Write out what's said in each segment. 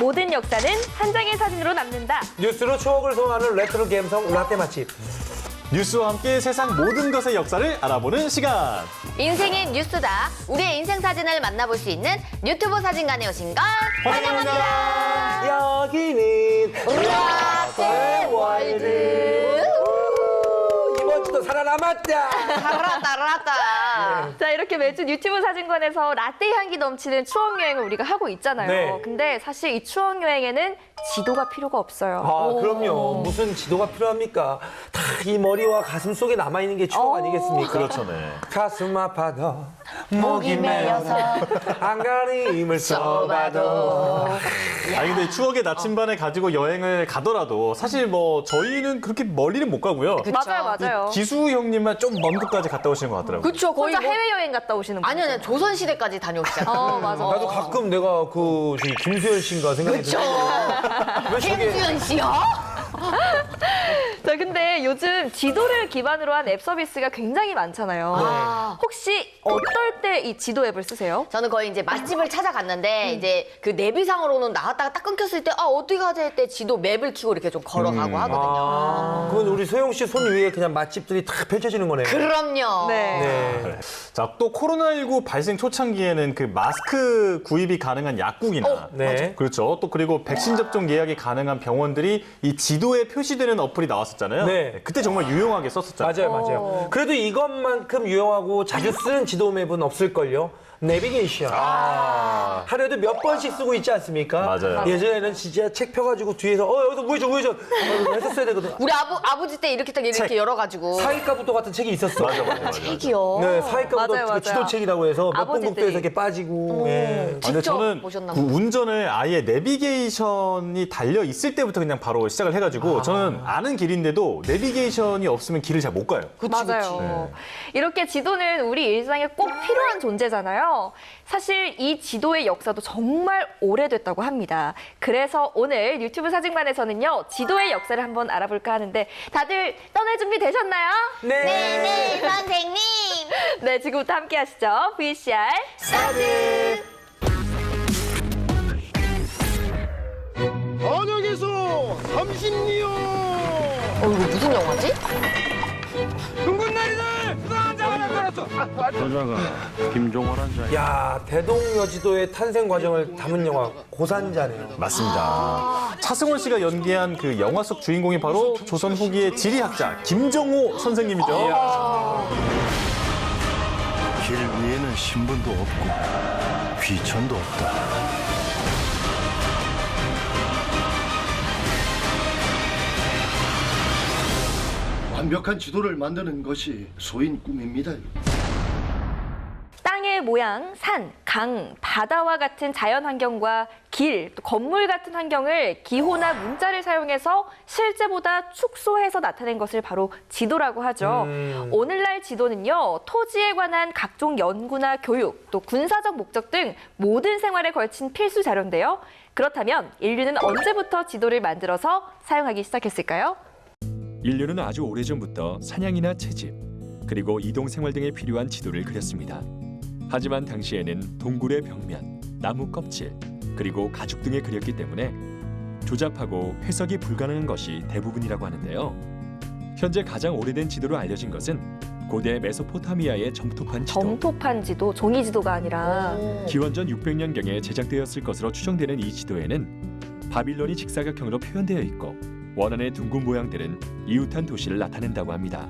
모든 역사는 한 장의 사진으로 남는다. 뉴스로 추억을 소환하는 레트로 감성 라떼 맛집. 뉴스와 함께 세상 모든 것의 역사를 알아보는 시간. 인생이 뉴스다. 우리의 인생 사진을 만나볼 수 있는 유튜브 사진관에 오신 걸 환영합니다. 여기는 라떼 월드. 이번 주도 살아남았다. 살았다. 자, 이렇게 매주 유튜브 사진관에서 라떼 향기 넘치는 추억 여행을 우리가 하고 있잖아요. 네. 근데 사실 이 추억 여행에는 지도가 필요가 없어요. 아, 그럼요. 무슨 지도가 필요합니까? 다 이 머리와 가슴 속에 남아있는 게 추억 아니겠습니까? 그렇죠, 네. 가슴 아파도 목이 메어서 안간힘을 써봐도. 아니 근데 추억의 나침반을 가지고 여행을 가더라도 사실 뭐 저희는 그렇게 멀리는 못 가고요. 맞아요, 맞아요. 기수 형님만 좀 먼 곳까지 갔다 오시는 것 같더라고요. 그쵸, 거의 혼자 뭐... 해외여행 갔다 오시는 분. 아니요, 조선시대까지 다녀오시잖아요. 맞아. 나도 가끔 내가 그 저기 김수현 씨인가 생각이 그쵸. 드는데 왜 저게 김수현 씨요? 자, 근데 요즘 지도를 기반으로 한 앱 서비스가 굉장히 많잖아요. 아. 혹시 어떨 때 이 지도 앱을 쓰세요? 저는 거의 이제 맛집을 찾아갔는데 이제 그 내비상으로는 나갔다가 딱 끊겼을 때 어떻게 가자 할 때 지도 맵을 키고 이렇게 좀 걸어가고 하거든요. 그건 우리 소영 씨 손 위에 그냥 맛집들이 다 펼쳐지는 거네요. 그럼요. 네. 자, 또 코로나19 발생 초창기에는 그 마스크 구입이 가능한 약국이나 네. 그렇죠. 또 그리고 백신 접종 예약이 가능한 병원들이 이 지도에 표시되는 어플이 나왔었잖아요. 네. 그때 정말 유용하게 썼었잖아요. 맞아요, 맞아요. 그래도 이것만큼 유용하고 자주 쓰는 지도 맵은 없을걸요? 내비게이션. 하루에도 몇 번씩 쓰고 있지 않습니까? 맞아요. 예전에는 진짜 책 펴가지고 뒤에서 여기서 우회전 했었어야 되거든. 우리 아버지 때 이렇게 딱 이렇게 책. 열어가지고. 사익가부터 같은 책이 있었어. 맞아. 책이요. 네, 사익가부터 맞아요, 맞아요. 지도책이라고 해서 몇 아버지들이. 번 국도에서 이렇게 빠지고. 예. 근데 직접 저는 보셨나 그 보다. 운전을 아예 내비게이션이 달려 있을 때부터 그냥 바로 시작을 해가지고 저는 아는 길인데도 내비게이션이 없으면 길을 잘 못 가요. 맞아요. 이렇게 지도는 우리 일상에 꼭 필요한 존재잖아요. 사실 이 지도의 역사도 정말 오래됐다고 합니다. 그래서 오늘 유튜브 사진관에서는요, 지도의 역사를 한번 알아볼까 하는데 다들 떠날 준비 되셨나요? 네, 선생님. 네, 지금부터 함께 하시죠. VCR 사진. 번역에서 30리오 이거 무슨 영화지? 둥근 나리들 수상한 자가 나타났어. 저자가 김종호란 자. 야, 대동여지도의 탄생 과정을 담은 영화 고산자네요. 맞습니다. 차승원 씨가 연기한 그 영화 속 주인공이 바로 조선 후기의 지리학자 김정호 선생님이죠. 길 위에는 신분도 없고 귀천도 없다. 완벽한 지도를 만드는 것이 소인 꿈입니다. 땅의 모양, 산, 강, 바다와 같은 자연 환경과 길, 또 건물 같은 환경을 기호나 문자를 사용해서 실제보다 축소해서 나타낸 것을 바로 지도라고 하죠. 오늘날 지도는요, 토지에 관한 각종 연구나 교육, 또 군사적 목적 등 모든 생활에 걸친 필수 자료인데요. 그렇다면 인류는 언제부터 지도를 만들어서 사용하기 시작했을까요? 인류는 아주 오래전부터 사냥이나 채집, 그리고 이동 생활 등에 필요한 지도를 그렸습니다. 하지만 당시에는 동굴의 벽면, 나무 껍질, 그리고 가죽 등에 그렸기 때문에 조잡하고 해석이 불가능한 것이 대부분이라고 하는데요. 현재 가장 오래된 지도로 알려진 것은 고대 메소포타미아의 점토판 지도. 점토판 지도, 종이 지도가 아니라. 기원전 600년경에 제작되었을 것으로 추정되는 이 지도에는 바빌론이 직사각형으로 표현되어 있고 원안의 둥근 모양들은 이웃한 도시를 나타낸다고 합니다.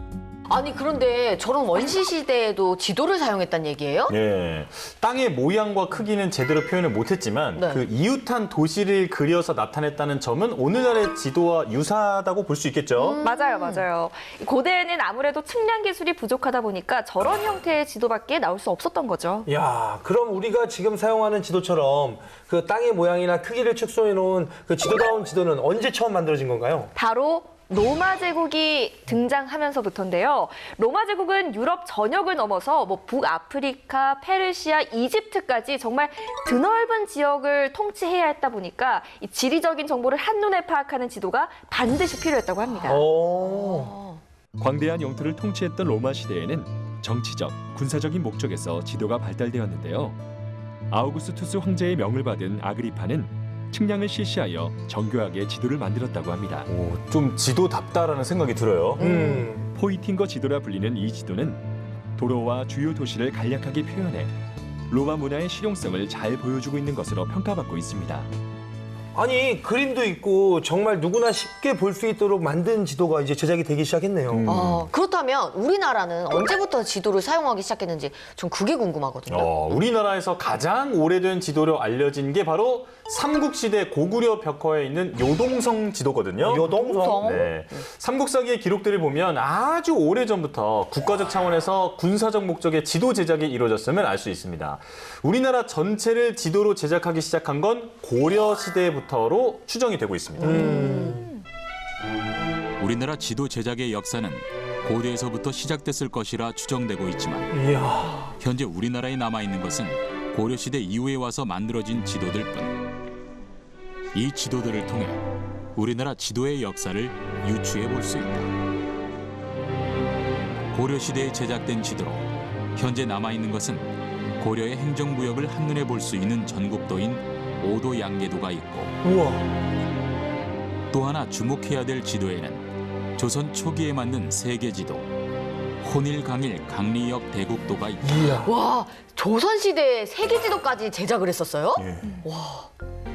아니 그런데 저런 원시 시대에도 지도를 사용했단 얘기예요? 네, 땅의 모양과 크기는 제대로 표현을 못했지만 네. 그 이웃한 도시를 그려서 나타냈다는 점은 오늘날의 지도와 유사하다고 볼 수 있겠죠. 맞아요, 맞아요. 고대에는 아무래도 측량 기술이 부족하다 보니까 저런 형태의 지도밖에 나올 수 없었던 거죠. 야, 그럼 우리가 지금 사용하는 지도처럼 그 땅의 모양이나 크기를 축소해 놓은 그 지도다운 지도는 언제 처음 만들어진 건가요? 바로 로마 제국이 등장하면서부터인데요. 로마 제국은 유럽 전역을 넘어서 북아프리카, 페르시아, 이집트까지 정말 드넓은 지역을 통치해야 했다 보니까 이 지리적인 정보를 한눈에 파악하는 지도가 반드시 필요했다고 합니다. 광대한 영토를 통치했던 로마 시대에는 정치적, 군사적인 목적에서 지도가 발달되었는데요. 아우구스투스 황제의 명을 받은 아그리파는 측량을 실시하여 정교하게 지도를 만들었다고 합니다. 오, 좀 지도답다라는 생각이 들어요. 포이팅거 지도라 불리는 이 지도는 도로와 주요 도시를 간략하게 표현해 로마 문화의 실용성을 잘 보여주고 있는 것으로 평가받고 있습니다. 아니 그림도 있고 정말 누구나 쉽게 볼 수 있도록 만든 지도가 이제 제작이 되기 시작했네요. 그렇다면 우리나라는 언제부터 지도를 사용하기 시작했는지 전 그게 궁금하거든요. 우리나라에서 가장 오래된 지도로 알려진 게 바로 삼국시대 고구려 벽화에 있는 요동성 지도거든요. 요동성. 네. 삼국사기의 기록들을 보면 아주 오래전부터 국가적 차원에서 군사적 목적의 지도 제작이 이루어졌음을 알 수 있습니다. 우리나라 전체를 지도로 제작하기 시작한 건 고려 시대부터로 추정이 되고 있습니다. 우리나라 지도 제작의 역사는 고려에서부터 시작됐을 것이라 추정되고 있지만 이야. 현재 우리나라에 남아있는 것은 고려시대 이후에 와서 만들어진 지도들 뿐. 이 지도들을 통해 우리나라 지도의 역사를 유추해 볼 수 있다. 고려시대에 제작된 지도로 현재 남아있는 것은 고려의 행정구역을 한눈에 볼 수 있는 전국도인 오도 양계도가 있고 우와. 또 하나 주목해야 될 지도에는 조선 초기에 만든 세계지도 혼일강일 강리역 대국도가 있다. 이야. 와, 조선시대에 세계지도까지 제작을 했었어요?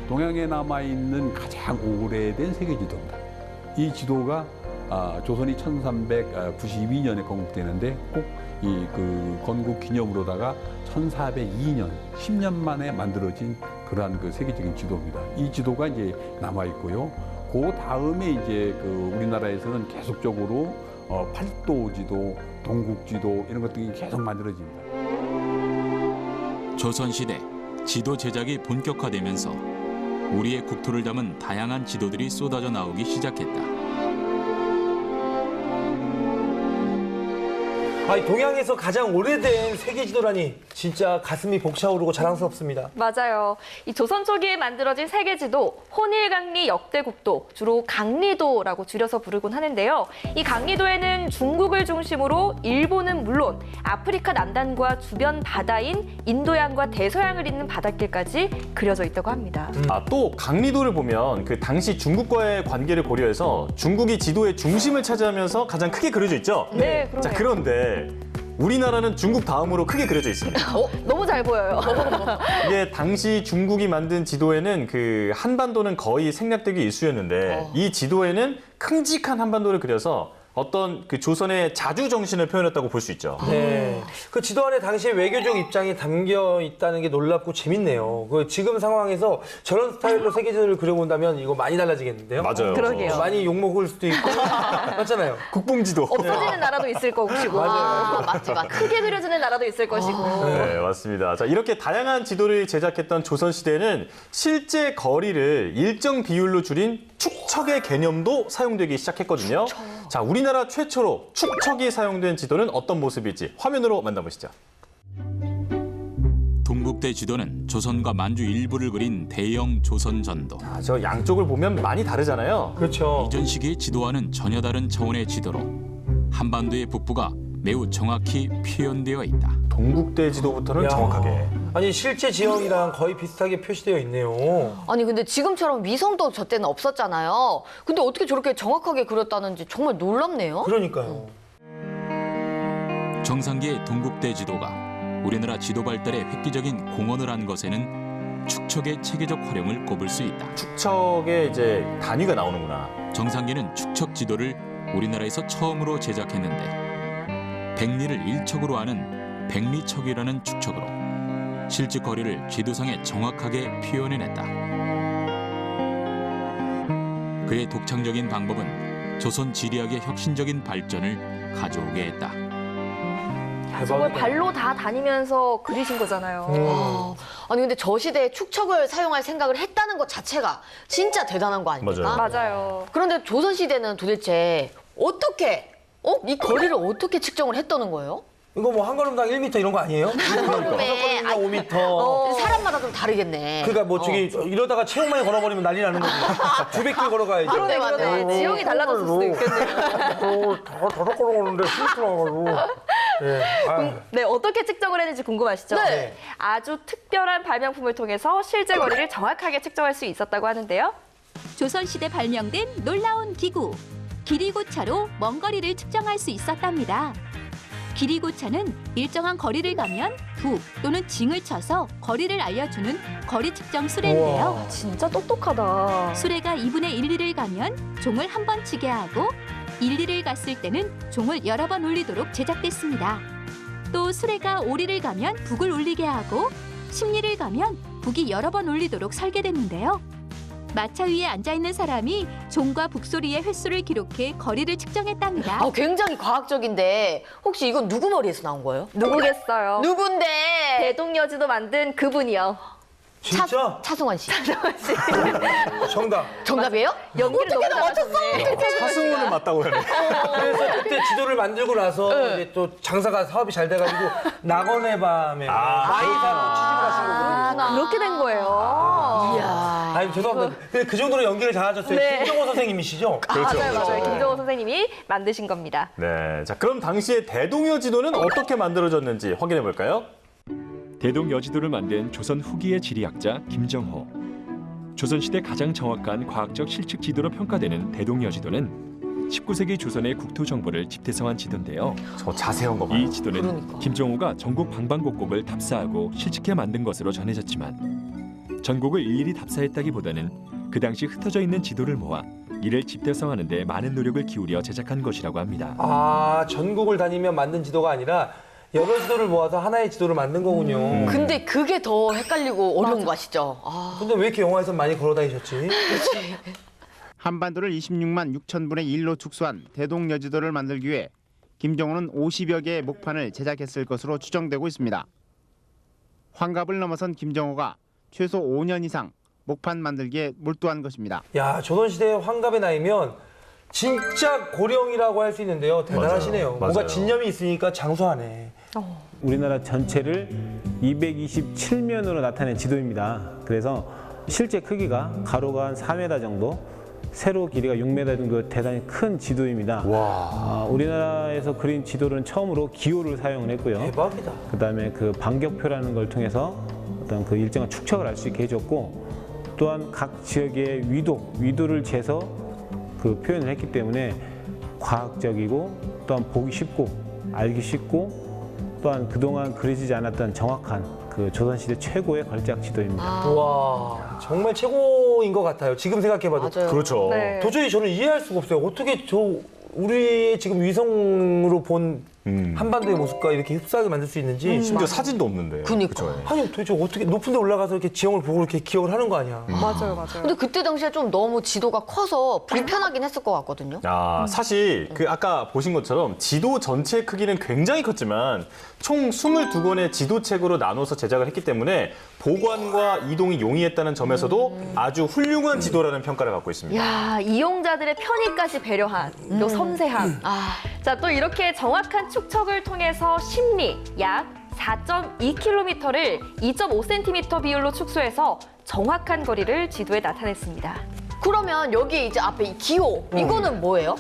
동양에 남아있는 가장 오래된 세계지도입니다. 이 지도가 조선이 1392년에 건국되는데 꼭 이 건국 기념으로다가 1402년, 10년 만에 만들어진 그러한 세계적인 지도입니다. 이 지도가 이제 남아있고요. 그 다음에 이제 우리나라에서는 계속적으로 팔도 지도, 동국 지도 이런 것들이 계속 만들어집니다. 조선시대 지도 제작이 본격화되면서 우리의 국토를 담은 다양한 지도들이 쏟아져 나오기 시작했다. 아니 동양에서 가장 오래된 세계 지도라니 진짜 가슴이 벅차오르고 자랑스럽습니다. 맞아요. 이 조선 초기에 만들어진 세계지도 혼일강리 역대국도, 주로 강리도라고 줄여서 부르곤 하는데요. 이 강리도에는 중국을 중심으로 일본은 물론 아프리카 남단과 주변 바다인 인도양과 대서양을 잇는 바닷길까지 그려져 있다고 합니다. 또 강리도를 보면 그 당시 중국과의 관계를 고려해서 중국이 지도의 중심을 차지하면서 가장 크게 그려져 있죠? 네, 그러네요. 자, 그런데 우리나라는 중국 다음으로 크게 그려져 있습니다. 너무 잘 보여요. 이게 당시 중국이 만든 지도에는 그 한반도는 거의 생략되기 일쑤였는데 이 지도에는 큼직한 한반도를 그려서 어떤 그 조선의 자주 정신을 표현했다고 볼 수 있죠. 네. 그 지도 안에 당시의 외교적 입장이 담겨 있다는 게 놀랍고 재밌네요. 그 지금 상황에서 저런 스타일로 세계지도를 그려본다면 이거 많이 달라지겠는데요? 맞아요. 그러게요. 많이 욕먹을 수도 있고. 맞잖아요. 국뽕지도. 없어지는 나라도 있을 것이고, 맞지. 크게 그려지는 나라도 있을 것이고. 네, 맞습니다. 자, 이렇게 다양한 지도를 제작했던 조선시대는 실제 거리를 일정 비율로 줄인 축척의 개념도 사용되기 시작했거든요. 자, 우리나라 최초로 축척이 사용된 지도는 어떤 모습일지 화면으로 만나보시죠. 동국대 지도는 조선과 만주 일부를 그린 대형 조선 전도. 저 양쪽을 보면 많이 다르잖아요. 그렇죠. 이전 시기의 지도와는 전혀 다른 차원의 지도로 한반도의 북부가 매우 정확히 표현되어 있다. 동국대 지도부터는 야. 정확하게. 아니 실제 지형이랑 거의 비슷하게 표시되어 있네요. 아니 근데 지금처럼 위성도 저 때는 없었잖아요. 근데 어떻게 저렇게 정확하게 그렸다는지 정말 놀랍네요. 그러니까요. 정상기의 동국대 지도가 우리나라 지도 발달에 획기적인 공헌을 한 것에는 축척의 체계적 활용을 꼽을 수 있다. 축척의 이제 단위가 나오는구나. 정상기는 축척 지도를 우리나라에서 처음으로 제작했는데 백리를 1척으로 하는 백리척이라는 축척으로 실제 거리를 지도상에 정확하게 표현해냈다. 그의 독창적인 방법은 조선 지리학의 혁신적인 발전을 가져오게 했다. 저걸 발로 다 다니면서 그리신 거잖아요. 아니 근데 저 시대에 축척을 사용할 생각을 했다는 것 자체가 진짜 대단한 거 아닙니까? 맞아요. 맞아요. 그런데 조선 시대는 도대체 어떻게 이 거리를 어떻게 측정을 했다는 거예요? 이거 뭐 한 걸음당 1m 이런 거 아니에요? 걸음에 5걸음당 5m. 사람마다 좀 다르겠네. 그러니까 뭐 저기 이러다가 체육만이 걸어버리면 난리 나는 거지. 900km 걸어가야지. 그러네, 그러네. 지형이 달라졌을 수도 있겠네요. 다섯 걸어가는데 10m 나가지고. 네. 아, 네, 어떻게 측정을 했는지 궁금하시죠? 네. 아주 특별한 발명품을 통해서 실제 거리를 정확하게 측정할 수 있었다고 하는데요. 조선시대 발명된 놀라운 기구 기리고차로 먼 거리를 측정할 수 있었답니다. 기리고차는 일정한 거리를 가면 부 또는 징을 쳐서 거리를 알려주는 거리 측정 수레인데요. 진짜 똑똑하다. 수레가 2분의 1리를 가면 종을 한 번 치게 하고 1리를 갔을 때는 종을 여러 번 울리도록 제작됐습니다. 또 수레가 5리를 가면 북을 울리게 하고 10리를 가면 북이 여러 번 울리도록 설계됐는데요. 마차 위에 앉아있는 사람이 종과 북소리의 횟수를 기록해 거리를 측정했답니다. 굉장히 과학적인데 혹시 이건 누구 머리에서 나온 거예요? 누구겠어요? 누군데? 대동여지도 만든 그분이요. 진짜? 차승원 씨. 정답. 정답이에요? 연기를 어떻게 너무 나 맞췄어? 잘하셨네. 차승원을 맞다고 하네. 그래서 그때 지도를 만들고 나서 이제 또 장사가 사업이 잘 돼가지고 낙원의 밤에 마이사로 취직을 하신 거거든요. 그렇게 된 거예요. 이야. 아니 죄송합니다. 근데 그 정도로 연기를 잘하셨어요. 네. 김정호 선생님이시죠? 그렇죠. 맞아요. 김정호 선생님이 만드신 겁니다. 네, 자 그럼 당시에 대동여 지도는 어떻게 만들어졌는지 확인해 볼까요? 대동여지도를 만든 조선 후기의 지리학자 김정호. 조선시대 가장 정확한 과학적 실측 지도로 평가되는 대동여지도는 19세기 조선의 국토 정보를 집대성한 지도인데요. 저 자세한 거 봐요. 이 지도는 그러니까. 김정호가 전국 방방곡곡을 답사하고 실측해 만든 것으로 전해졌지만 전국을 일일이 답사했다기보다는 그 당시 흩어져 있는 지도를 모아 이를 집대성하는 데 많은 노력을 기울여 제작한 것이라고 합니다. 아, 전국을 다니며 만든 지도가 아니라 여러 지도를 모아서 하나의 지도를 만든 거군요. 근데 그게 더 헷갈리고 어려운 거 아시죠? 아. 근데 왜 이렇게 영화에서 많이 걸어 다니셨지? 한반도를 26만 6천 분의 1로 축소한 대동여지도를 만들기 위해 김정호는 50여 개의 목판을 제작했을 것으로 추정되고 있습니다. 환갑을 넘어선 김정호가 최소 5년 이상 목판 만들기에 몰두한 것입니다. 야, 조선시대 환갑의 나이면 진짜 고령이라고 할 수 있는데요. 대단하시네요. 맞아요. 뭔가 맞아요. 진념이 있으니까 장수하네. 우리나라 전체를 227면으로 나타낸 지도입니다. 그래서 실제 크기가 가로가 한 4m 정도, 세로 길이가 6m 정도 대단히 큰 지도입니다. 우리나라에서 그린 지도는 처음으로 기호를 사용을 했고요. 대박이다. 그다음에 그 반격표라는 걸 통해서 어떤 그 일정한 축척을 알 수 있게 해줬고, 또한 각 지역의 위도를 재서 그 표현을 했기 때문에 과학적이고 또한 보기 쉽고 알기 쉽고 또한 그동안 그려지지 않았던 정확한 그 조선시대 최고의 걸작 지도입니다. 와, 정말 최고인 것 같아요. 지금 생각해봐도. 맞아요. 그렇죠. 네. 도저히 저는 이해할 수가 없어요. 어떻게 우리 지금 위성으로 본 한반도의 모습과 이렇게 흡사하게 만들 수 있는지. 심지어 사진도 없는데. 그니까. 그쵸? 아니, 도대체 어떻게 높은 데 올라가서 이렇게 지형을 보고 이렇게 기억을 하는 거 아니야. 맞아요. 근데 그때 당시에 좀 너무 지도가 커서 불편하긴 했을 것 같거든요. 아, 사실 그 아까 보신 것처럼 지도 전체 크기는 굉장히 컸지만 총 22권의 지도책으로 나눠서 제작을 했기 때문에 보관과 이동이 용이했다는 점에서도 아주 훌륭한 지도라는 평가를 받고 있습니다. 야, 이용자들의 편의까지 배려한 요 섬세함. 자, 또 이렇게 정확한 축척을 통해서 심리 약 4.2km를 2.5cm 비율로 축소해서 정확한 거리를 지도에 나타냈습니다. 그러면 여기 이제 앞에 이 기호, 이거는 뭐예요?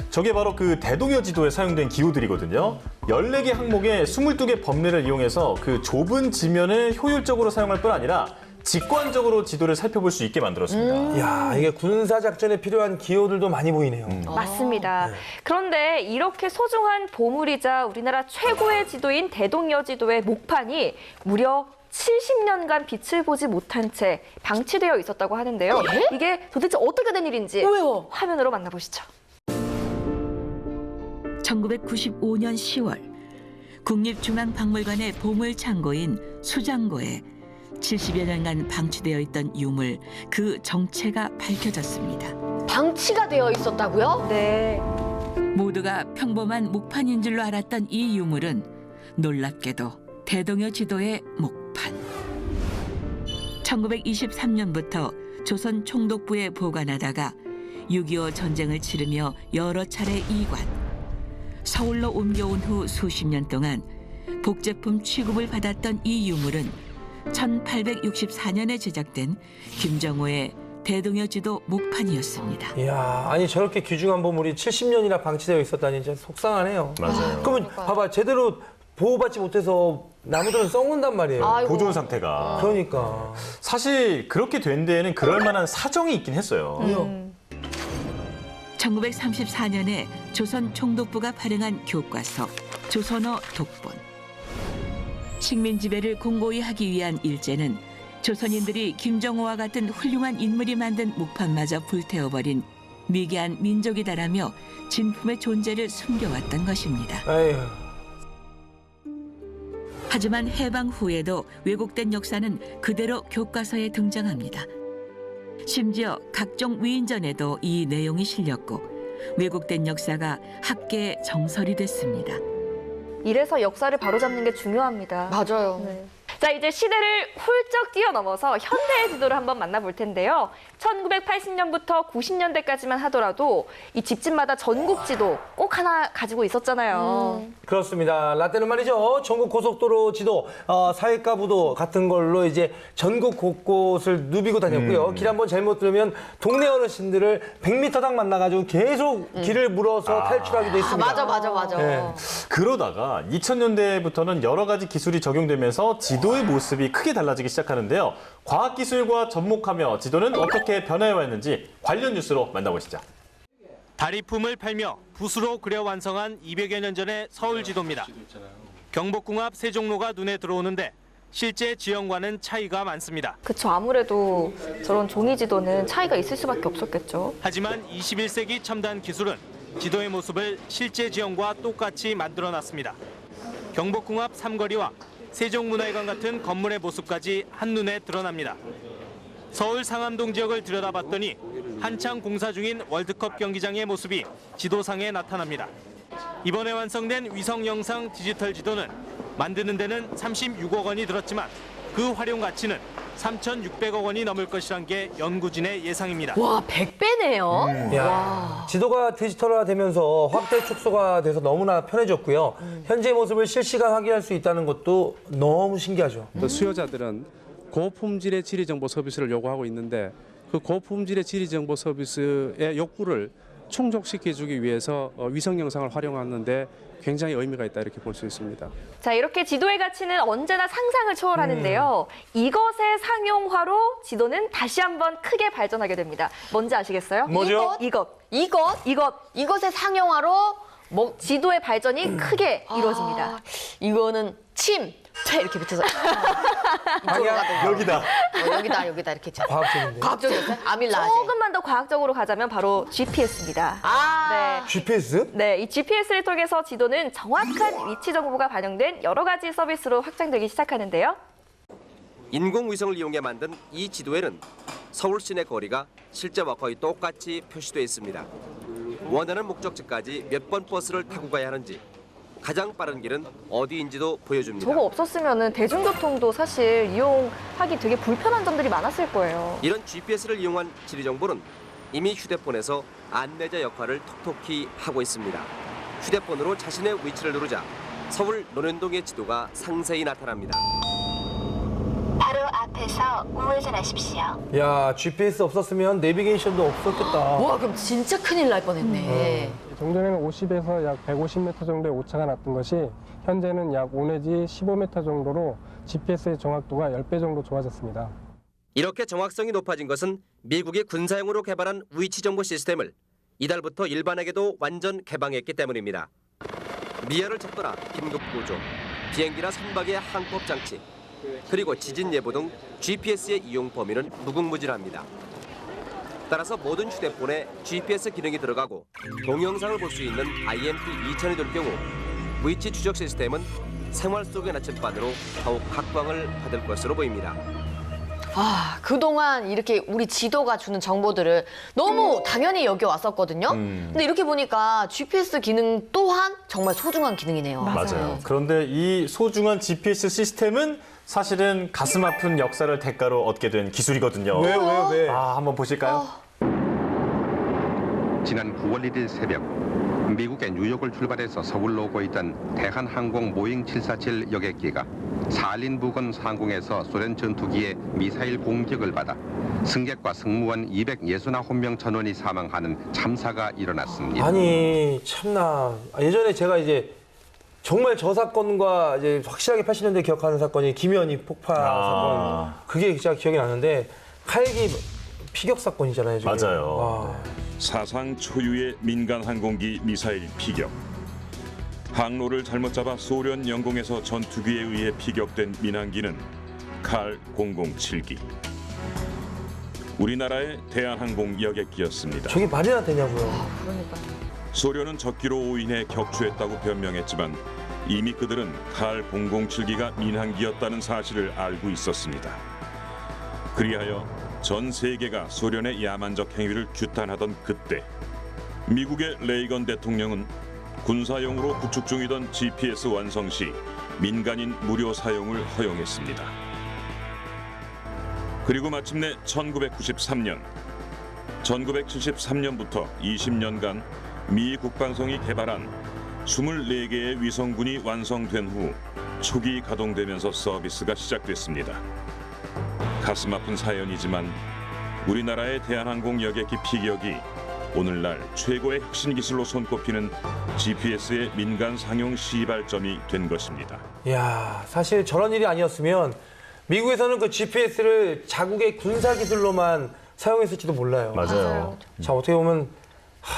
저게 바로 그 대동여 지도에 사용된 기호들이거든요. 14개 항목의 22개 법례를 이용해서 그 좁은 지면을 효율적으로 사용할 뿐 아니라 직관적으로 지도를 살펴볼 수 있게 만들었습니다. 야, 이게 군사작전에 필요한 기호들도 많이 보이네요. 맞습니다. 그런데 이렇게 소중한 보물이자 우리나라 최고의 지도인 대동여지도의 목판이 무려 70년간 빛을 보지 못한 채 방치되어 있었다고 하는데요. 이게 도대체 어떻게 된 일인지 왜요? 화면으로 만나보시죠. 1995년 10월 국립중앙박물관의 보물창고인 수장고에 70여 년간 방치되어 있던 유물 그 정체가 밝혀졌습니다. 방치가 되어 있었다고요? 네. 모두가 평범한 목판인 줄로 알았던 이 유물은 놀랍게도 대동여 지도의 목판. 1923년부터 조선 총독부에 보관하다가 6.25 전쟁을 치르며 여러 차례 이관, 서울로 옮겨온 후 수십 년 동안 복제품 취급을 받았던 이 유물은 1864년에 제작된 김정호의 대동여지도 목판이었습니다. 이야, 아니 저렇게 귀중한 보물이 70년이나 방치되어 있었다니 진짜 속상하네요. 맞아요. 그러면 봐봐, 제대로 보호받지 못해서 나무들은 썩는단 말이에요. 보존 상태가. 그러니까. 사실 그렇게 된 데에는 그럴 만한 사정이 있긴 했어요. 1934년에 조선 총독부가 발행한 교과서 조선어 독본. 식민 지배를 공고히 하기 위한 일제는 조선인들이 김정호와 같은 훌륭한 인물이 만든 목판마저 불태워버린 미개한 민족이다라며 진품의 존재를 숨겨왔던 것입니다. 에휴. 하지만 해방 후에도 왜곡된 역사는 그대로 교과서에 등장합니다. 심지어 각종 위인전에도 이 내용이 실렸고 왜곡된 역사가 학계의 정설이 됐습니다. 이래서 역사를 바로잡는 게 중요합니다. 맞아요. 네. 자, 이제 시대를 훌쩍 뛰어넘어서 현대의 지도를 한번 만나볼 텐데요. 1980년부터 90년대까지만 하더라도 이 집집마다 전국 지도 꼭 하나 가지고 있었잖아요. 그렇습니다. 라떼는 말이죠. 전국 고속도로 지도, 사회과부도 같은 걸로 이제 전국 곳곳을 누비고 다녔고요. 길 한번 잘못 들으면 동네 어르신들을 100m당 만나가지고 계속 길을 물어서 탈출하기도 했습니다. 맞아. 네. 그러다가 2000년대부터는 여러 가지 기술이 적용되면서 지도의 모습이 크게 달라지기 시작하는데요. 과학기술과 접목하며 지도는 어떻게 변화해왔는지 관련 뉴스로 만나보시죠. 다리품을 팔며 붓으로 그려 완성한 200여 년 전의 서울 지도입니다. 경복궁 앞 세종로가 눈에 들어오는데 실제 지형과는 차이가 많습니다. 그쵸, 아무래도 저런 종이 지도는 차이가 있을 수밖에 없었겠죠. 하지만 21세기 첨단 기술은 지도의 모습을 실제 지형과 똑같이 만들어놨습니다. 경복궁 앞 삼거리와 세종문화회관 같은 건물의 모습까지 한눈에 드러납니다. 서울 상암동 지역을 들여다봤더니 한창 공사 중인 월드컵 경기장의 모습이 지도상에 나타납니다. 이번에 완성된 위성 영상 디지털 지도는 만드는 데는 36억 원이 들었지만 그 활용 가치는 3,600억 원이 넘을 것이란 게 연구진의 예상입니다. 와, 100배네요. 야, 지도가 디지털화되면서 확대 축소가 돼서 너무나 편해졌고요. 현재 모습을 실시간 확인할 수 있다는 것도 너무 신기하죠. 또 수요자들은 고품질의 지리정보 서비스를 요구하고 있는데 그 고품질의 지리정보 서비스의 욕구를 충족시켜주기 위해서 위성 영상을 활용하는데 굉장히 의미가 있다 이렇게 볼 수 있습니다. 자, 이렇게 지도의 가치는 언제나 상상을 초월하는데요. 이것의 상용화로 지도는 다시 한번 크게 발전하게 됩니다. 뭔지 아시겠어요? 뭐죠? 이것의 상용화로 지도의 발전이 크게 이루어집니다. 이거는 퇴 이렇게 붙여서 여기다. 여기다 이렇게 쳐. 과학적인데. 과학적이었어요? 아밀라제. 조금만 더 과학적으로 가자면 바로 GPS입니다. GPS? 네, 이 GPS를 통해서 지도는 정확한 위치 정보가 반영된 여러 가지 서비스로 확장되기 시작하는데요. 인공위성을 이용해 만든 이 지도에는 서울 시내 거리가 실제와 거의 똑같이 표시되어 있습니다. 원하는 목적지까지 몇 번 버스를 타고 가야 하는지, 가장 빠른 길은 어디인지도 보여줍니다. 저거 없었으면 대중교통도 사실 이용하기 되게 불편한 점들이 많았을 거예요. 이런 GPS를 이용한 지리정보는 이미 휴대폰에서 안내자 역할을 톡톡히 하고 있습니다. 휴대폰으로 자신의 위치를 누르자 서울 논현동의 지도가 상세히 나타납니다. 바로 앞에서 우회전하십시오. 야, GPS 없었으면 내비게이션도 없었겠다. 와, 그럼 진짜 큰일 날 뻔했네. 종전에는 50에서 약 150m 정도의 오차가 났던 것이 현재는 약 5 내지 15m 정도로 GPS의 정확도가 10배 정도 좋아졌습니다. 이렇게 정확성이 높아진 것은 미국이 군사용으로 개발한 위치 정보 시스템을 이달부터 일반에게도 완전 개방했기 때문입니다. 미아를 찾거나 긴급 구조, 비행기나 선박의 항법 장치, 그리고 지진 예보 등 GPS의 이용 범위는 무궁무진합니다. 따라서 모든 휴대폰에 GPS 기능이 들어가고 동영상을 볼 수 있는 IMT2000이 될 경우 위치 추적 시스템은 생활 속의 나침반으로 더욱 각광을 받을 것으로 보입니다. 그동안 이렇게 우리 지도가 주는 정보들을 너무 당연히 여겨왔었거든요. 근데 이렇게 보니까 GPS 기능 또한 정말 소중한 기능이네요. 맞아요. 그런데 이 소중한 GPS 시스템은 사실은 가슴 아픈 역사를 대가로 얻게 된 기술이거든요. 왜? 한번 보실까요? 지난 9월 1일 새벽 미국의 뉴욕을 출발해서 서울로 오고 있던 대한항공 모잉 747 여객기가 살린 부근 상공에서 소련 전투기의 미사일 공격을 받아 승객과 승무원 269명 전원이 사망하는 참사가 일어났습니다. 아니 참나 예전에 제가 이제 정말 저 사건과 이제 확실하게 80년대 기억하는 사건이 김현희 폭파 사건 그게 진짜 기억이 나는데 칼기 피격 사건이잖아요. 저게. 맞아요. 와. 사상 초유의 민간 항공기 미사일 피격. 항로를 잘못 잡아 소련 영공에서 전투기에 의해 피격된 민항기는 칼 007기. 우리나라의 대한항공 여객기였습니다. 저게 말이나 되냐고요. 소련은 적기로 오인해 격추했다고 변명했지만 이미 그들은 칼 007기가 민항기였다는 사실을 알고 있었습니다. 그리하여 전 세계가 소련의 야만적 행위를 규탄하던 그때 미국의 레이건 대통령은 군사용으로 구축 중이던 GPS 완성 시 민간인 무료 사용을 허용했습니다. 그리고 마침내 1973년부터 20년간 미 국방성이 개발한 24개의 위성군이 완성된 후 초기 가동되면서 서비스가 시작됐습니다. 가슴 아픈 사연이지만 우리나라의 대한항공 여객기 피격이 오늘날 최고의 혁신 기술로 손꼽히는 GPS의 민간 상용 시발점이 된 것입니다. 이야, 사실 저런 일이 아니었으면 미국에서는 그 GPS를 자국의 군사 기술로만 사용했을지도 몰라요. 맞아요. 자, 어떻게 보면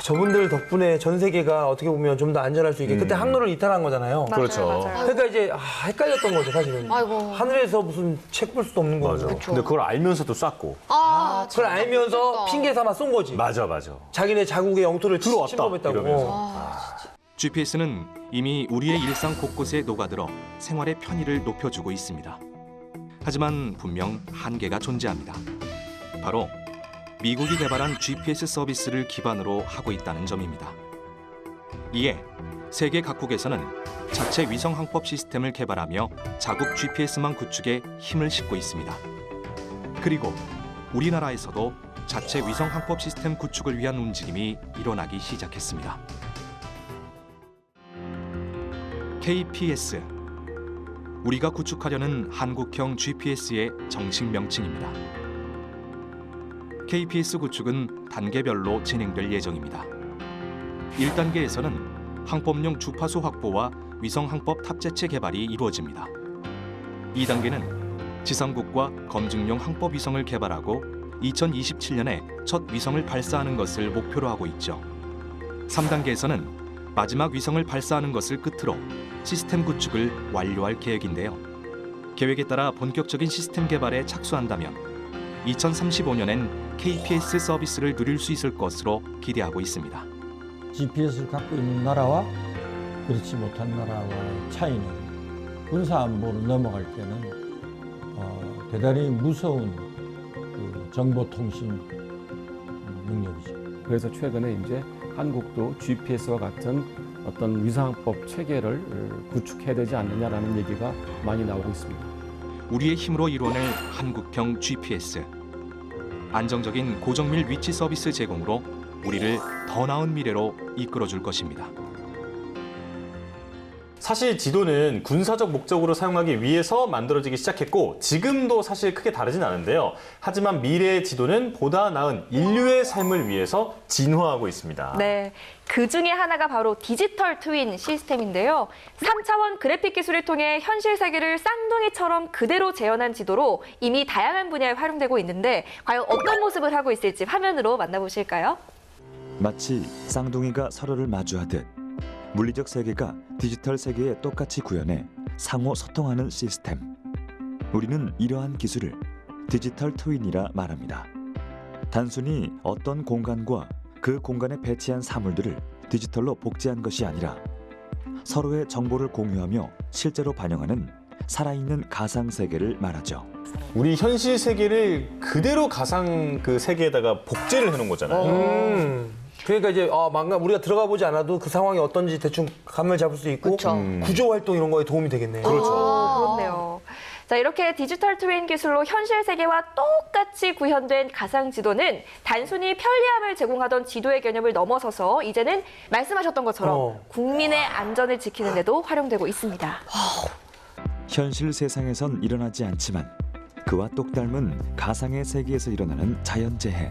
저분들 덕분에 전 세계가 어떻게 보면 좀 더 안전할 수 있게 그때 항로를 이탈한 거잖아요. 그렇죠. 맞아요. 그러니까 이제 헷갈렸던 거죠, 사실은. 아이고. 하늘에서 무슨 책 볼 수도 없는 거죠. 근데 그걸 알면서도 쐈고. 그걸 알면서 핑계 삼아 쏜 거지. 맞아. 자기네 자국의 영토를 침범했다고. 이러면서. GPS는 이미 우리의 일상 곳곳에 녹아들어 생활의 편의를 높여주고 있습니다. 하지만 분명 한계가 존재합니다. 바로 미국이 개발한 GPS 서비스를 기반으로 하고 있다는 점입니다. 이에 세계 각국에서는 자체 위성 항법 시스템을 개발하며 자국 GPS망 구축에 힘을 싣고 있습니다. 그리고 우리나라에서도 자체 위성 항법 시스템 구축을 위한 움직임이 일어나기 시작했습니다. KPS, 우리가 구축하려는 한국형 GPS의 정식 명칭입니다. KPS 구축은 단계별로 진행될 예정입니다. 1단계에서는 항법용 주파수 확보와 위성 항법 탑재체 개발이 이루어집니다. 2단계는 지상국과 검증용 항법 위성을 개발하고 2027년에 첫 위성을 발사하는 것을 목표로 하고 있죠. 3단계에서는 마지막 위성을 발사하는 것을 끝으로 시스템 구축을 완료할 계획인데요. 계획에 따라 본격적인 시스템 개발에 착수한다면 2035년엔 KPS 서비스를 누릴 수 있을 것으로 기대하고 있습니다. GPS를 갖고 있는 나라와 그렇지 못한 나라와의 차이는 군사안보로 넘어갈 때는 대단히 무서운 그 정보통신 능력이죠. 그래서 최근에 이제 한국도 GPS와 같은 어떤 위성항법 체계를 구축해야 되지 않느냐라는 얘기가 많이 나오고 있습니다. 우리의 힘으로 이뤄낼 한국형 GPS. 안정적인 고정밀 위치 서비스 제공으로 우리를 더 나은 미래로 이끌어줄 것입니다. 사실 지도는 군사적 목적으로 사용하기 위해서 만들어지기 시작했고 지금도 사실 크게 다르진 않은데요. 하지만 미래의 지도는 보다 나은 인류의 삶을 위해서 진화하고 있습니다. 네, 그 중에 하나가 바로 디지털 트윈 시스템인데요. 3차원 그래픽 기술을 통해 현실 세계를 쌍둥이처럼 그대로 재현한 지도로 이미 다양한 분야에 활용되고 있는데 과연 어떤 모습을 하고 있을지 화면으로 만나보실까요? 마치 쌍둥이가 서로를 마주하듯 물리적 세계가 디지털 세계에 똑같이 구현해 상호 소통하는 시스템. 우리는 이러한 기술을 디지털 트윈이라 말합니다. 단순히 어떤 공간과 그 공간에 배치한 사물들을 디지털로 복제한 것이 아니라 서로의 정보를 공유하며 실제로 반영하는 살아있는 가상 세계를 말하죠. 우리 현실 세계를 그대로 가상 그 세계에다가 복제를 해놓은 거잖아요. 그러니까 이제 우리가 들어가 보지 않아도 그 상황이 어떤지 대충 감을 잡을 수 있고 구조 활동 이런 거에 도움이 되겠네요. 그렇네요. 자, 이렇게 디지털 트윈 기술로 현실 세계와 똑같이 구현된 가상 지도는 단순히 편리함을 제공하던 지도의 개념을 넘어서서 이제는 말씀하셨던 것처럼 국민의 안전을 지키는 데도 활용되고 있습니다. 현실 세상에선 일어나지 않지만 그와 똑닮은 가상의 세계에서 일어나는 자연재해.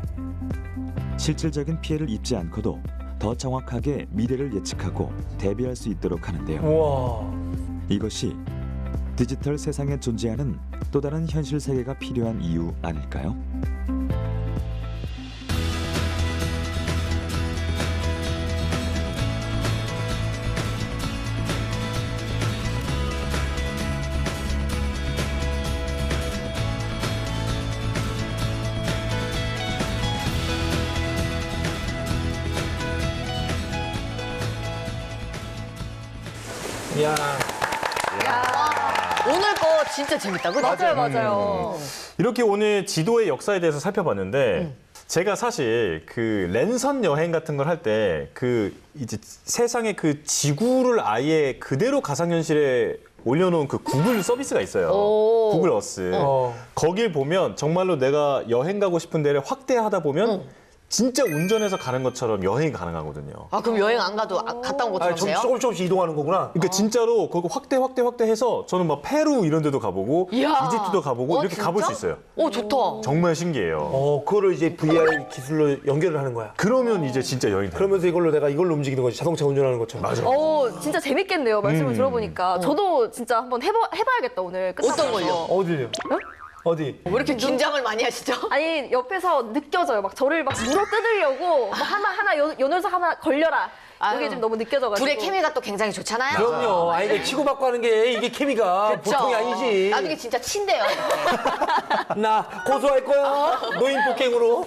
실질적인 피해를 입지 않고도 더 정확하게 미래를 예측하고 대비할 수 있도록 하는데요. 우와. 이것이 디지털 세상에 존재하는 또 다른 현실 세계가 필요한 이유 아닐까요? 야. 오늘 거 진짜 재밌다. 그죠? 맞아요. 이렇게 오늘 지도의 역사에 대해서 살펴봤는데 제가 사실 그 랜선 여행 같은 걸 할 때 그 이제 세상의 그 지구를 아예 그대로 가상현실에 올려놓은 그 구글 서비스가 있어요. 구글 어스. 거길 보면 정말로 내가 여행 가고 싶은 데를 확대하다 보면 진짜 운전해서 가는 것처럼 여행이 가능하거든요. 아, 그럼 여행 안 가도 갔다 온 것처럼 돼요? 조금씩 이동하는 거구나. 그러니까 진짜로 그거 확대해서 저는 막 페루 이런 데도 가보고 이야. 이집트도 가보고 이렇게 진짜? 가볼 수 있어요. 오, 좋다. 정말 신기해요. 그거를 이제 VR 기술로 연결을 하는 거야. 그러면 이제 진짜 여행이 돼요. 그러면서 내가 이걸로 움직이는 거지. 자동차 운전하는 것처럼. 맞아. 진짜 재밌겠네요. 말씀을 들어보니까. 저도 진짜 한번 해봐야겠다, 오늘. 어떤 걸요? 어디요? 어디? 왜 이렇게 긴장을 많이 하시죠? 아니, 옆에서 느껴져요. 막 저를 막 물어 뜯으려고 막 하나 요 녀석 하나 걸려라. 이게 좀 너무 느껴져가지고. 둘의 케미가 또 굉장히 좋잖아요. 그럼요. 이게 치고받고 하는 게 이게 케미가 그쵸? 보통이 아니지. 나중에 진짜 친대요. 나 고소할 거야. 노인 폭행으로.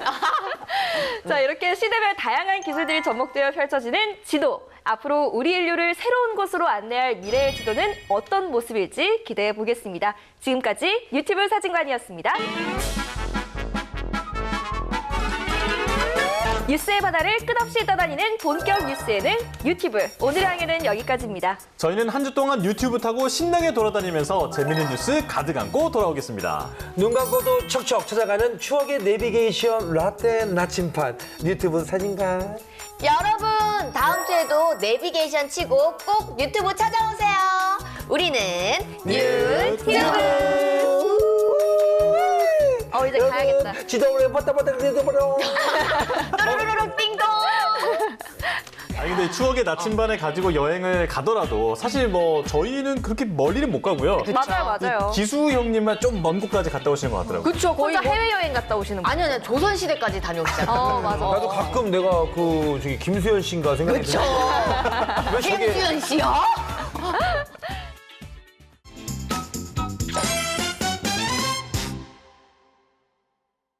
자, 이렇게 시대별 다양한 기술들이 접목되어 펼쳐지는 지도. 앞으로 우리 인류를 새로운 곳으로 안내할 미래의 지도는 어떤 모습일지 기대해 보겠습니다. 지금까지 유튜브 사진관이었습니다. 뉴스의 바다를 끝없이 떠다니는 본격 뉴스 예능 유튜브. 오늘의 항해는 여기까지입니다. 저희는 한 주 동안 유튜브 타고 신나게 돌아다니면서 재밌는 뉴스 가득 안고 돌아오겠습니다. 눈 감고도 척척 찾아가는 추억의 내비게이션 라떼 나침판 유튜브 사진관. 여러분, 다음 주에도 내비게이션 치고 꼭 유튜브 찾아오세요. 우리는 유튜브. 이제 가야겠다. 지도를 버터버터 그려버려. 또르르르 띵동. 아니 근데 추억의 나침반을 가지고 여행을 가더라도 사실 뭐 저희는 그렇게 멀리는 못 가고요. 맞아요. 기수 형님만 좀 먼 곳까지 갔다 오시는 것 같더라고요. 그쵸, 거의 혼자 해외여행 갔다 오시는 분. 아니요, 조선시대까지 다녀오시잖아요. 맞아. 나도 가끔 내가 김수현 씨인가 생각이 그쵸. 들어요. 김수현 씨요?